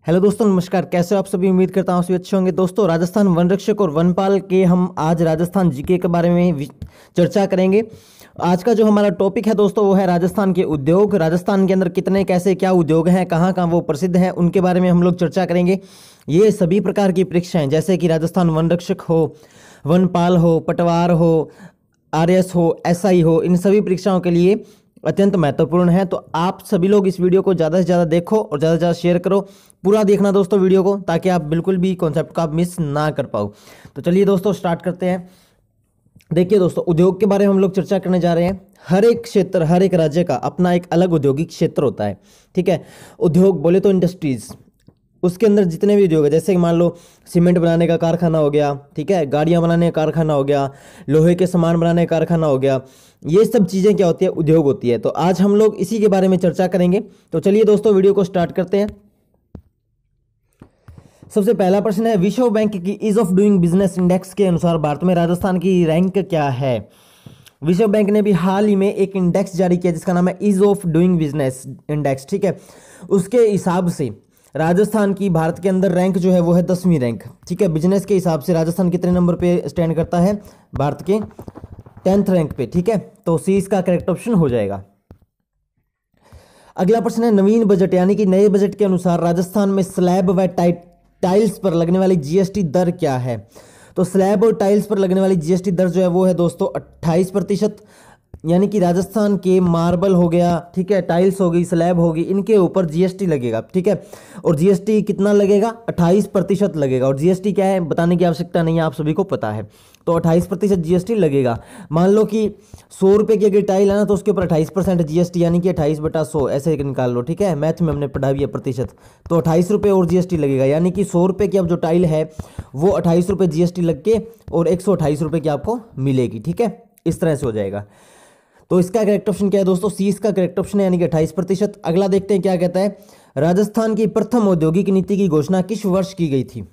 Hello दोस्तों, नमस्कार। कैसे हो आप सभी? उम्मीद करता हूँ सभी अच्छे होंगे। दोस्तों, राजस्थान वन रक्षक और वनपाल के हम आज राजस्थान जीके के बारे में चर्चा करेंगे। आज का जो हमारा टॉपिक है दोस्तों वो है राजस्थान के उद्योग। राजस्थान के अंदर कितने कैसे क्या उद्योग हैं, कहाँ कहाँ वो प्रसिद्ध हैं, उनके बारे में हम लोग चर्चा करेंगे। ये सभी प्रकार की परीक्षाएं जैसे कि राजस्थान वन रक्षक हो, वनपाल हो, पटवार हो, आरएस हो, एसआई हो, इन सभी परीक्षाओं के लिए अत्यंत महत्वपूर्ण है। तो आप सभी लोग इस वीडियो को ज़्यादा से ज़्यादा देखो और ज़्यादा से ज़्यादा शेयर करो। पूरा देखना दोस्तों वीडियो को, ताकि आप बिल्कुल भी कॉन्सेप्ट को आप मिस ना कर पाओ। तो चलिए दोस्तों स्टार्ट करते हैं। देखिए दोस्तों, उद्योग के बारे में हम लोग चर्चा करने जा रहे हैं। हर एक क्षेत्र, हर एक राज्य का अपना एक अलग औद्योगिक क्षेत्र होता है। ठीक है, उद्योग बोले तो इंडस्ट्रीज, उसके अंदर जितने भी उद्योग है, जैसे कि मान लो सीमेंट बनाने का कारखाना हो गया, ठीक है, गाड़ियां बनाने का कारखाना हो गया, लोहे के सामान बनाने का कारखाना हो गया, ये सब चीज़ें क्या होती है, उद्योग होती है। तो आज हम लोग इसी के बारे में चर्चा करेंगे। तो चलिए दोस्तों वीडियो को स्टार्ट करते हैं। सबसे पहला प्रश्न है, विश्व बैंक की ease of doing business index के अनुसार भारत में राजस्थान की रैंक क्या है? विश्व बैंक ने भी हाल ही में एक इंडेक्स जारी किया जिसका नाम है ease of doing business index. ठीक है, उसके हिसाब से राजस्थान की भारत के अंदर रैंक जो है वो है 10वीं रैंक। ठीक है, बिजनेस के हिसाब से राजस्थान कितने नंबर पे स्टैंड करता है? भारत के 10th रैंक पे। ठीक है, तो सी इसका करेक्ट ऑप्शन हो जाएगा। अगला प्रश्न है, नवीन बजट यानी कि नए बजट के अनुसार राजस्थान में स्लैब व टाइल्स पर लगने वाली जीएसटी दर क्या है? तो स्लैब और टाइल्स पर लगने वाली जीएसटी दर जो है वो है दोस्तों 28%। यानी कि राजस्थान के मार्बल हो गया, ठीक है, टाइल्स हो गई, स्लैब होगी, इनके ऊपर जीएसटी लगेगा। ठीक है, और जीएसटी कितना लगेगा? 28% लगेगा। और जीएसटी क्या है बताने की आवश्यकता नहीं है, आप सभी को पता है। तो 28% जीएसटी लगेगा। मान लो कि 100 रुपये की अगर टाइल है ना, तो उसके ऊपर 28% जीएसटी, यानी कि 28/100 ऐसे निकाल लो। ठीक है, मैथ में हमने पढ़ा भी है प्रतिशत। तो 28 रुपये और जीएसटी लगेगा, यानी कि 100 रुपये की अब जो टाइल है वो 28 रुपये जीएसटी लग के और 128 रुपये की आपको मिलेगी। ठीक है, इस तरह से हो जाएगा। तो इसका करेक्ट ऑप्शन क्या है दोस्तों? सी इसका करेक्ट ऑप्शन है, यानी कि 28%। अगला देखते हैं क्या कहता है। राजस्थान की प्रथम औद्योगिक नीति की घोषणा किस वर्ष की गई थी?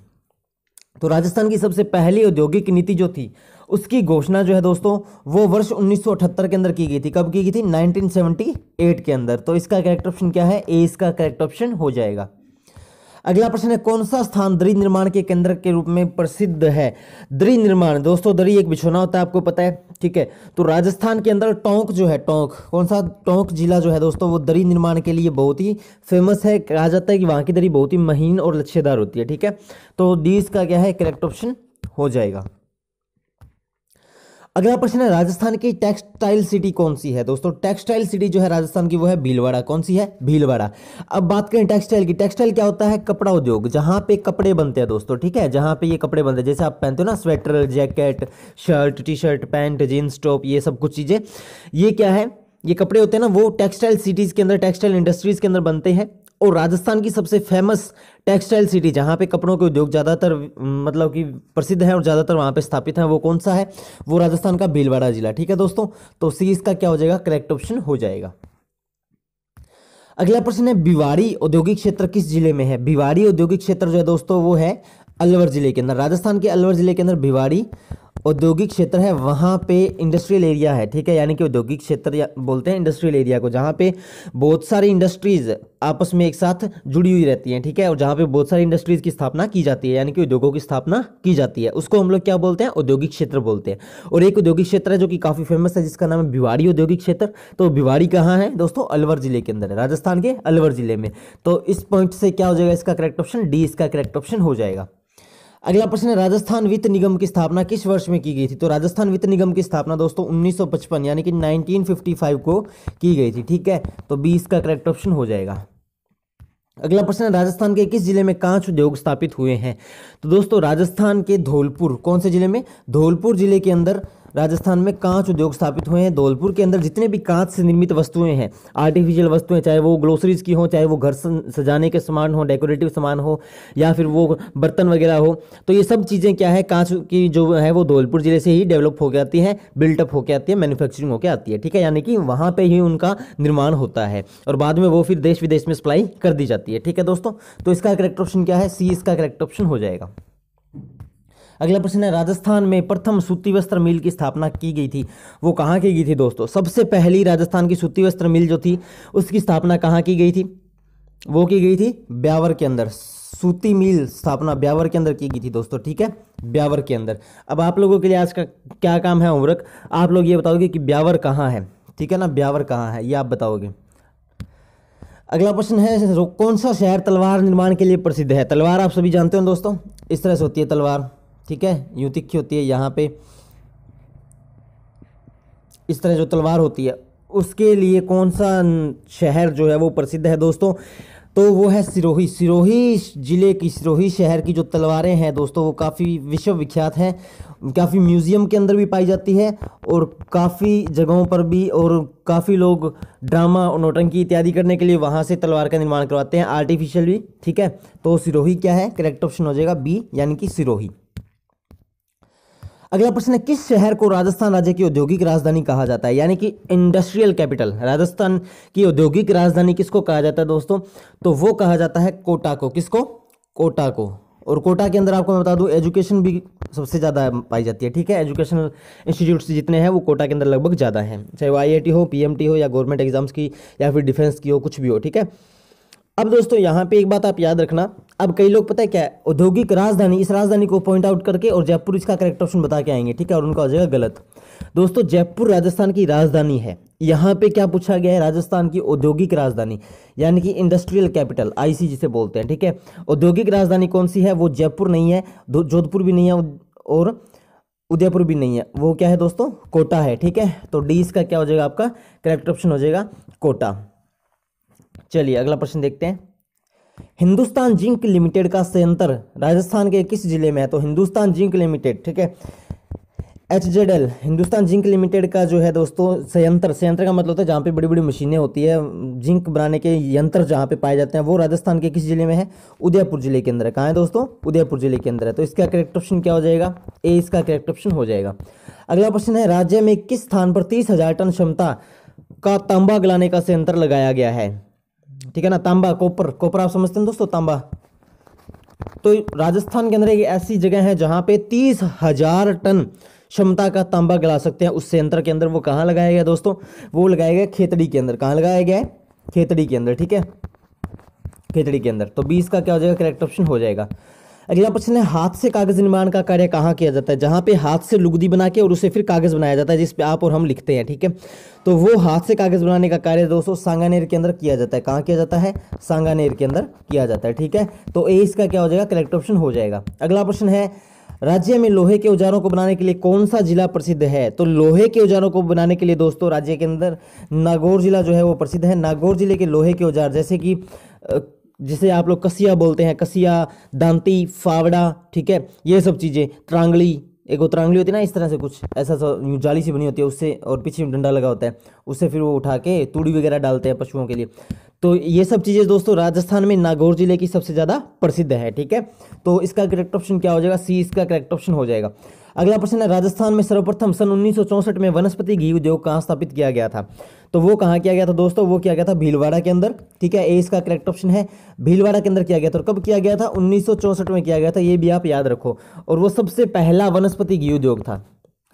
तो राजस्थान की सबसे पहली औद्योगिक नीति जो थी उसकी घोषणा जो है दोस्तों वो वर्ष 1978 के अंदर की गई थी। कब की गई थी? 1978 के अंदर। तो इसका करेक्ट ऑप्शन क्या है? ए इसका करेक्ट ऑप्शन हो जाएगा। अगला प्रश्न है, कौन सा स्थान दरी निर्माण के केंद्र के रूप में प्रसिद्ध है? दरी निर्माण दोस्तों, दरी एक बिछोना होता है, आपको पता है। ठीक है, तो राजस्थान के अंदर टोंक जो है, टोंक, कौन सा? टोंक जिला जो है दोस्तों वो दरी निर्माण के लिए बहुत ही फेमस है। कहा जाता है कि वहां की दरी बहुत ही महीन और लच्छेदार होती है। ठीक है, तो डी इसका क्या है? करेक्ट ऑप्शन हो जाएगा। अगला प्रश्न है, राजस्थान की टेक्सटाइल सिटी कौन सी है? दोस्तों टेक्सटाइल सिटी जो है राजस्थान की वो है भीलवाड़ा। कौन सी है? भीलवाड़ा। अब बात करें टेक्सटाइल की। टेक्सटाइल क्या होता है? कपड़ा उद्योग, जहां पे कपड़े बनते हैं दोस्तों। ठीक है, जहां पे ये कपड़े बनते हैं, जैसे आप पहनते हो ना sweater, jacket, shirt, T shirt, pant, jeans, top, ये सब कुछ चीजें, ये क्या है? ये कपड़े होते हैं ना, वो टेक्सटाइल सिटीज के अंदर, टेक्सटाइल इंडस्ट्रीज के अंदर बनते हैं। और राजस्थान की सबसे फेमस टेक्सटाइल सिटी जहां पे कपड़ों के उद्योग ज़्यादातर मतलब कि प्रसिद्ध है और ज़्यादातर वहां पे स्थापित है, वो कौन सा है? वो राजस्थान का भीलवाड़ा जिला। ठीक है दोस्तों, तो सी इसका क्या हो जाएगा? करेक्ट ऑप्शन हो जाएगा। अगला प्रश्न है, भिवाड़ी औद्योगिक क्षेत्र किस जिले में है? भिवाड़ी औद्योगिक क्षेत्र जो है दोस्तों वो है अलवर जिले के अंदर। राजस्थान के अलवर जिले के अंदर भिवाड़ी औद्योगिक क्षेत्र है, वहाँ पे इंडस्ट्रियल एरिया है। ठीक है, यानी कि औद्योगिक क्षेत्र या बोलते हैं इंडस्ट्रियल एरिया को, जहाँ पे बहुत सारी इंडस्ट्रीज आपस में एक साथ जुड़ी हुई रहती हैं। ठीक है, और जहाँ पे बहुत सारी इंडस्ट्रीज की स्थापना की जाती है, यानी कि उद्योगों की स्थापना की जाती है, उसको हम लोग क्या बोलते हैं? औद्योगिक क्षेत्र बोलते हैं। और एक औद्योगिक क्षेत्र है जो कि काफ़ी फेमस है, जिसका नाम है भिवाड़ी औद्योगिक क्षेत्र। तो भिवाड़ी कहाँ है दोस्तों? अलवर जिले के अंदर है, राजस्थान के अलवर जिले में। तो इस पॉइंट से क्या हो जाएगा? इसका करेक्ट ऑप्शन डी इसका करेक्ट ऑप्शन हो जाएगा। अगला प्रश्न है, राजस्थान वित्त निगम की स्थापना किस वर्ष में की गई थी? तो राजस्थान वित्त निगम की स्थापना दोस्तों 1955 यानी कि 1955 को की गई थी। ठीक है, तो बी इसका करेक्ट ऑप्शन हो जाएगा। अगला प्रश्न है, राजस्थान के किस जिले में कांच उद्योग स्थापित हुए हैं? तो दोस्तों राजस्थान के धौलपुर, कौन से जिले में? धौलपुर जिले के अंदर राजस्थान में कांच उद्योग स्थापित हुए हैं। धौलपुर के अंदर जितने भी कांच से निर्मित वस्तुएं हैं, आर्टिफिशियल वस्तुएं, चाहे वो ग्लोसरीज की हो, चाहे वो घर सजाने के सामान हो, डेकोरेटिव सामान हो, या फिर वो बर्तन वगैरह हो, तो ये सब चीज़ें क्या है? कांच की जो है वो धौलपुर जिले से ही डेवलप होकर आती है, बिल्टअप होकर आती है, मैन्युफैक्चरिंग होकर आती है। ठीक है, यानी कि वहाँ पर ही उनका निर्माण होता है और बाद में वो फिर देश विदेश में सप्लाई कर दी जाती है। ठीक है दोस्तों, तो इसका करेक्ट ऑप्शन क्या है? सी इसका करेक्ट ऑप्शन हो जाएगा। अगला प्रश्न है, राजस्थान में प्रथम सूती वस्त्र मिल की स्थापना की गई थी, वो कहाँ की गई थी दोस्तों? सबसे पहली राजस्थान की सूती वस्त्र मिल जो थी उसकी स्थापना कहाँ की गई थी? वो की गई थी ब्यावर के अंदर। सूती मिल स्थापना ब्यावर के अंदर की गई थी दोस्तों, ठीक है, ब्यावर के अंदर। अब आप लोगों के लिए आज का क्या काम है, होमवर्क, आप लोग ये बताओगे कि ब्यावर कहाँ है, ठीक है ना, ब्यावर कहाँ है, ये आप बताओगे। अगला प्रश्न है, कौन सा शहर तलवार निर्माण के लिए प्रसिद्ध है। तलवार आप सभी जानते हो दोस्तों, इस तरह से होती है तलवार, ठीक है, यूं तिखी होती है, यहाँ पे इस तरह जो तलवार होती है, उसके लिए कौन सा शहर जो है वो प्रसिद्ध है दोस्तों, तो वो है सिरोही। सिरोही जिले की, सिरोही शहर की जो तलवारें हैं दोस्तों, वो काफ़ी विश्व विख्यात हैं, काफ़ी म्यूज़ियम के अंदर भी पाई जाती है और काफ़ी जगहों पर भी, और काफ़ी लोग ड्रामा और नौटंकी इत्यादि करने के लिए वहाँ से तलवार का निर्माण करवाते हैं, आर्टिफिशियल भी, ठीक है। तो सिरोही क्या है, करेक्ट ऑप्शन हो जाएगा बी, यानी कि सिरोही। अगला प्रश्न है, किस शहर को राजस्थान राज्य की औद्योगिक राजधानी कहा जाता है, यानी कि इंडस्ट्रियल कैपिटल। राजस्थान की औद्योगिक राजधानी किसको कहा जाता है दोस्तों, तो वो कहा जाता है कोटा को। किसको, कोटा को। और कोटा के अंदर आपको मैं बता दूं, एजुकेशन भी सबसे ज़्यादा पाई जाती है, ठीक है, एजुकेशनल इंस्टीट्यूट्स जितने हैं वो कोटा के अंदर लगभग ज़्यादा हैं, चाहे वो IIT हो, PMT हो, या गवर्नमेंट एग्जाम्स की, या फिर डिफेंस की हो, कुछ भी हो, ठीक है। अब दोस्तों यहाँ पे एक बात आप याद रखना, अब कई लोग पता है क्या है, औद्योगिक राजधानी, इस राजधानी को पॉइंट आउट करके और जयपुर इसका करेक्ट ऑप्शन बता के आएंगे, ठीक है, और उनका हो जाएगा गलत। दोस्तों जयपुर राजस्थान की राजधानी है, यहाँ पे क्या पूछा गया है, राजस्थान की औद्योगिक राजधानी, यानी कि इंडस्ट्रियल कैपिटल, IC जिसे बोलते हैं, ठीक है। औद्योगिक राजधानी कौन सी है, वो जयपुर नहीं है, जोधपुर भी नहीं है, और उदयपुर भी नहीं है, वो क्या है दोस्तों, कोटा है, ठीक है। तो डी इसका क्या हो जाएगा, आपका करेक्ट ऑप्शन हो जाएगा कोटा। चलिए अगला प्रश्न देखते हैं, हिंदुस्तान जिंक लिमिटेड का संयंत्र राजस्थान के किस जिले में है। तो हिंदुस्तान जिंक लिमिटेड, ठीक है, HZL, हिंदुस्तान जिंक लिमिटेड का जो है दोस्तों संयंत्र, संयंत्र का मतलब होता है जहाँ पे बड़ी बड़ी मशीनें होती है, जिंक बनाने के यंत्र जहाँ पे पाए जाते हैं, वो राजस्थान के किस जिले में है, उदयपुर जिले के अंदर है। कहाँ है दोस्तों, उदयपुर जिले के अंदर है। तो इसका करेक्ट ऑप्शन क्या हो जाएगा, ए इसका करेक्ट ऑप्शन हो जाएगा। अगला प्रश्न है, राज्य में किस स्थान पर 30,000 टन क्षमता का तांबा गलाने का संयंत्र लगाया गया है, ठीक है ना, तांबा, कॉपर, कॉपर आप समझते हैं दोस्तों, तांबा। तो राजस्थान के अंदर एक ऐसी जगह है जहां पे 30,000 टन क्षमता का तांबा गला सकते हैं, उस संयंत्र के अंदर। वो कहाँ लगाया गया दोस्तों, वो लगाया गया खेतड़ी के अंदर। कहाँ लगाया गया है, खेतड़ी के अंदर, ठीक है, खेतड़ी के अंदर। तो 20 का क्या हो जाएगा, करेक्ट ऑप्शन हो जाएगा। अगला प्रश्न है, हाथ से कागज निर्माण का कार्य कहाँ किया जाता है, जहाँ पे हाथ से लुगदी बना के और उसे फिर कागज बनाया जाता है, जिस पे आप और हम लिखते हैं, ठीक है। तो वो हाथ से कागज बनाने का कार्य दोस्तों सांगानेर के अंदर किया जाता है। कहाँ किया जाता है, सांगानेर के अंदर किया जाता है, ठीक है। तो ए इसका क्या हो जाएगा, करेक्ट ऑप्शन हो जाएगा। अगला प्रश्न है, राज्य में लोहे के औजारों को बनाने के लिए कौन सा जिला प्रसिद्ध है। तो लोहे के औजारों को बनाने के लिए दोस्तों राज्य के अंदर नागौर जिला जो है वो प्रसिद्ध है। नागौर जिले के लोहे के औजार, जैसे कि जिसे आप लोग कसिया बोलते हैं, कसिया, दांती, फावड़ा, ठीक है, ये सब चीज़ें, त्रांगली, एक वो त्रांगली होती है ना, इस तरह से कुछ ऐसा यूँ जाली सी बनी होती है, उससे, और पीछे डंडा लगा होता है, उससे फिर वो उठा के तूड़ी वगैरह डालते हैं पशुओं के लिए। तो ये सब चीज़ें दोस्तों राजस्थान में नागौर जिले की सबसे ज़्यादा प्रसिद्ध है, ठीक है। तो इसका करेक्ट ऑप्शन क्या हो जाएगा, सी इसका करेक्ट ऑप्शन हो जाएगा। अगला प्रश्न है, राजस्थान में सर्वप्रथम सन 1964 में वनस्पति घी उद्योग कहाँ स्थापित किया गया था। तो वो कहाँ किया गया था दोस्तों, वो किया गया था भीलवाड़ा के अंदर, ठीक है, ए इसका करेक्ट ऑप्शन है, भीलवाड़ा के अंदर किया गया था। और कब किया गया था, 1964 में किया गया था, ये भी आप याद रखो। और वो सबसे पहला वनस्पति घी उद्योग था,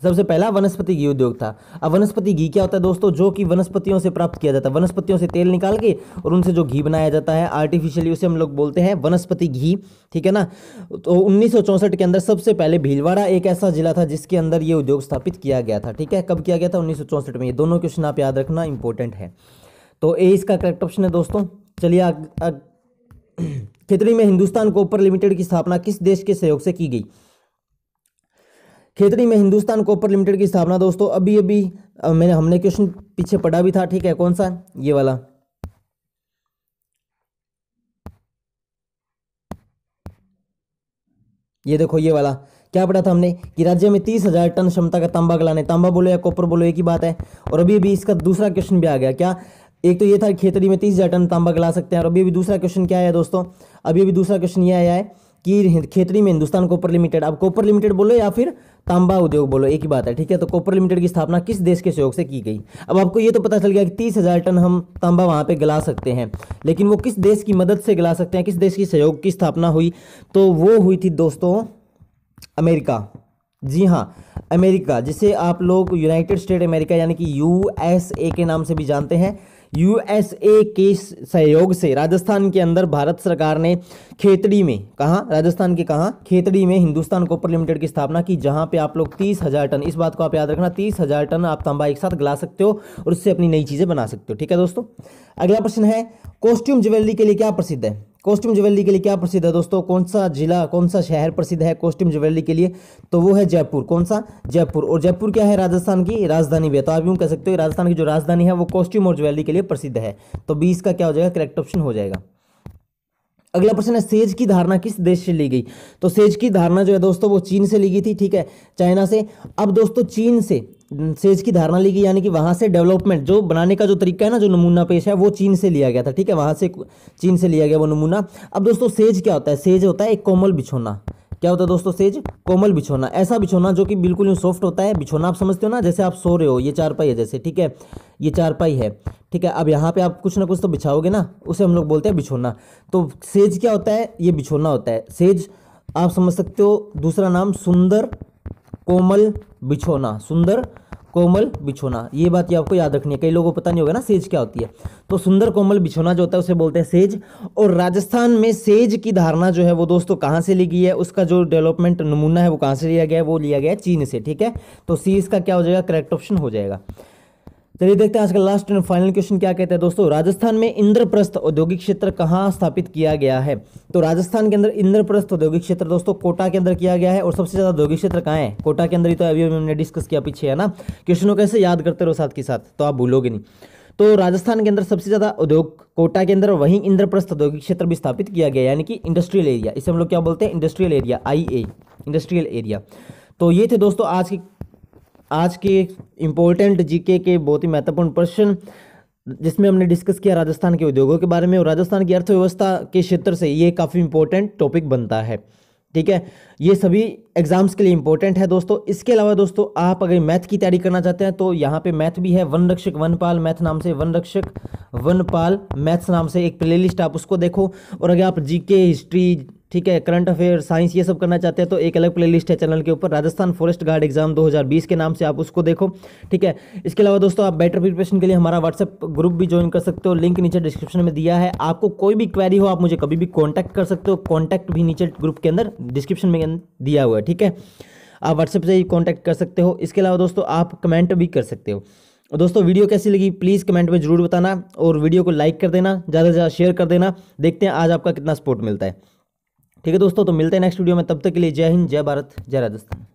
सबसे पहला वनस्पति घी उद्योग था। अब वनस्पति घी क्या होता है दोस्तों, जो कि वनस्पतियों से प्राप्त किया जाता है, वनस्पतियों से तेल निकाल के और उनसे जो घी बनाया जाता है आर्टिफिशियली, उसे हम लोग बोलते हैं वनस्पति घी, ठीक है ना। तो 1964 के अंदर सबसे पहले भीलवाड़ा एक ऐसा जिला था जिसके अंदर ये उद्योग स्थापित किया गया था, ठीक है। कब किया गया था, 1964 में। ये दोनों क्वेश्चन आप याद रखना, इंपॉर्टेंट है। तो ए इसका करेक्ट ऑप्शन है दोस्तों। चलिए खेतड़ी में हिंदुस्तान कॉपर लिमिटेड की स्थापना किस देश के सहयोग से की गई। खेतड़ी में हिंदुस्तान कॉपर लिमिटेड की स्थापना दोस्तों अभी अभी हमने क्वेश्चन पीछे पढ़ा भी था, ठीक है, कौन सा, ये वाला, ये देखो, ये वाला क्या पढ़ा था हमने कि राज्य में 30,000 टन क्षमता का तांबा गलाने, तांबा बोलो या कॉपर बोलो एक ही बात है। और अभी अभी इसका दूसरा क्वेश्चन भी आ गया, क्या, एक तो ये था खेतड़ी में 30,000 टन तांबा गला सकते हैं, और अभी अभी दूसरा क्वेश्चन क्या है दोस्तों, अभी अभी दूसरा क्वेश्चन ये आया है कि खेतड़ी में हिंदुस्तान कॉपर लिमिटेड, अब कॉपर लिमिटेड बोलो या फिर तांबा उद्योग बोलो एक ही बात है, ठीक है। तो कॉपर लिमिटेड की स्थापना किस देश के सहयोग से की गई। अब आपको ये तो पता चल गया कि 30,000 टन हम तांबा वहां पे गला सकते हैं, लेकिन वो किस देश की मदद से गला सकते हैं, किस देश की सहयोग की स्थापना हुई, तो वो हुई थी दोस्तों अमेरिका। जी हाँ, अमेरिका, जिसे आप लोग यूनाइटेड स्टेट अमेरिका यानी कि USA के नाम से भी जानते हैं। यूएसए के सहयोग से राजस्थान के अंदर भारत सरकार ने खेतड़ी में, कहाँ, राजस्थान के कहाँ, खेतड़ी में हिंदुस्तान कॉपर लिमिटेड की स्थापना की, जहां पे आप लोग 30,000 टन, इस बात को आप याद रखना, 30,000 टन आप तांबा एक साथ गला सकते हो और उससे अपनी नई चीजें बना सकते हो। ठीक है दोस्तों, अगला प्रश्न है कॉस्ट्यूम ज्वेलरी के लिए क्या प्रसिद्ध है? कॉस्ट्यूम ज्वेलरी के लिए क्या प्रसिद्ध है दोस्तों? कौन सा जिला, कौन सा शहर प्रसिद्ध है कॉस्ट्यूम ज्वेलरी के लिए? तो वो है जयपुर। कौन सा? जयपुर। और जयपुर क्या है? राजस्थान की राजधानी भी है। तो आप यूं कह सकते हो राजस्थान की जो राजधानी है वो कॉस्ट्यूम और ज्वेलरी के लिए प्रसिद्ध है। तो 20 का क्या हो जाएगा? करेक्ट ऑप्शन हो जाएगा। अगला प्रश्न है सेज की धारणा किस देश से ली गई? तो सेज की धारणा जो है दोस्तों वो चीन से ली गई थी। ठीक है, चाइना से। अब दोस्तों चीन से सेज की धारणा ली गई, यानी कि वहां से डेवलपमेंट जो बनाने का जो तरीका है ना, जो नमूना पेश है, वो चीन से लिया गया था। ठीक है, वहां से चीन से लिया गया वो नमूना। अब दोस्तों सेज क्या होता है? सेज होता है एक कोमल बिछोना। क्या होता है दोस्तों? सेज कोमल बिछोना, ऐसा बिछोना जो कि बिल्कुल यूं सॉफ्ट होता है। बिछोना आप समझते हो ना, जैसे आप सो रहे हो, ये चारपाई है जैसे, ठीक है, ये चारपाई है, ठीक है। अब यहाँ पे आप कुछ ना कुछ तो बिछाओगे ना, उसे हम लोग बोलते हैं बिछोना। तो सेज क्या होता है? ये बिछोना होता है। सेज आप समझ सकते हो दूसरा नाम सुंदर कोमल बिछोना, सुंदर कोमल बिछोना, ये बात ये आपको याद रखनी है। कई लोगों को पता नहीं होगा ना सेज क्या होती है। तो सुंदर कोमल बिछोना जो होता है उसे बोलते हैं सेज। और राजस्थान में सेज की धारणा जो है वो दोस्तों कहाँ से ली गई है? उसका जो डेवलपमेंट नमूना है वो कहाँ से लिया गया है? वो लिया गया है चीन से। ठीक है, तो सी इसका क्या हो जाएगा? करेक्ट ऑप्शन हो जाएगा। चलिए देखते हैं आज का लास्ट एंड फाइनल क्वेश्चन क्या कहता है दोस्तों। राजस्थान में इंद्रप्रस्थ औद्योगिक क्षेत्र कहाँ स्थापित किया गया है? तो राजस्थान के अंदर इंद्रप्रस्थ औद्योगिक क्षेत्र दोस्तों कोटा के अंदर किया गया है। और सबसे ज्यादा औद्योगिक क्षेत्र कहाँ है? कोटा के अंदर ही। तो अभी हमने डिस्कस किया पीछे, है ना। क्वेश्चनों कैसे याद करते रहो साथ के साथ, तो आप भूलोगे नहीं। तो राजस्थान के अंदर सबसे ज्यादा उद्योग कोटा के अंदर, वहीं इंद्रप्रस्थ औद्योगिक क्षेत्र भी स्थापित किया गया, यानी कि इंडस्ट्रियल एरिया। इसे हम लोग क्या बोलते हैं? Industrial area, IA, industrial area. तो ये थे दोस्तों आज के इम्पोर्टेंट जीके के बहुत ही महत्वपूर्ण प्रश्न, जिसमें हमने डिस्कस किया राजस्थान के उद्योगों के बारे में। और राजस्थान की अर्थव्यवस्था के क्षेत्र से ये काफ़ी इंपॉर्टेंट टॉपिक बनता है। ठीक है, ये सभी एग्जाम्स के लिए इंपॉर्टेंट है दोस्तों। इसके अलावा दोस्तों आप अगर मैथ की तैयारी करना चाहते हैं तो यहाँ पे मैथ भी है, वन रक्षक वनपाल मैथ नाम से, वन रक्षक वनपाल मैथ्स नाम से एक प्लेलिस्ट, आप उसको देखो। और अगर आप जीके, हिस्ट्री, ठीक है, करंट अफेयर, साइंस, ये सब करना चाहते हैं तो एक अलग प्लेलिस्ट है चैनल के ऊपर, राजस्थान फॉरेस्ट गार्ड एग्जाम 2020 के नाम से, आप उसको देखो। ठीक है, इसके अलावा दोस्तों आप बेटर प्रिपरेशन के लिए हमारा व्हाट्सएप ग्रुप भी ज्वाइन कर सकते हो, लिंक नीचे डिस्क्रिप्शन में दिया है। आपको कोई भी क्वेरी हो आप मुझे कभी भी कॉन्टैक्ट कर सकते हो, कॉन्टैक्ट भी नीचे ग्रुप के अंदर डिस्क्रिप्शन में दिया हुआ है। ठीक है, आप व्हाट्सएप से ही कॉन्टैक्ट कर सकते हो। इसके अलावा दोस्तों आप कमेंट भी कर सकते हो। दोस्तों वीडियो कैसी लगी प्लीज़ कमेंट में जरूर बताना, और वीडियो को लाइक कर देना, ज़्यादा से ज़्यादा शेयर कर देना। देखते हैं आज आपका कितना सपोर्ट मिलता है। ठीक है दोस्तों, तो मिलते हैं नेक्स्ट वीडियो में, तब तक के लिए जय हिंद, जय भारत, जय राजस्थान।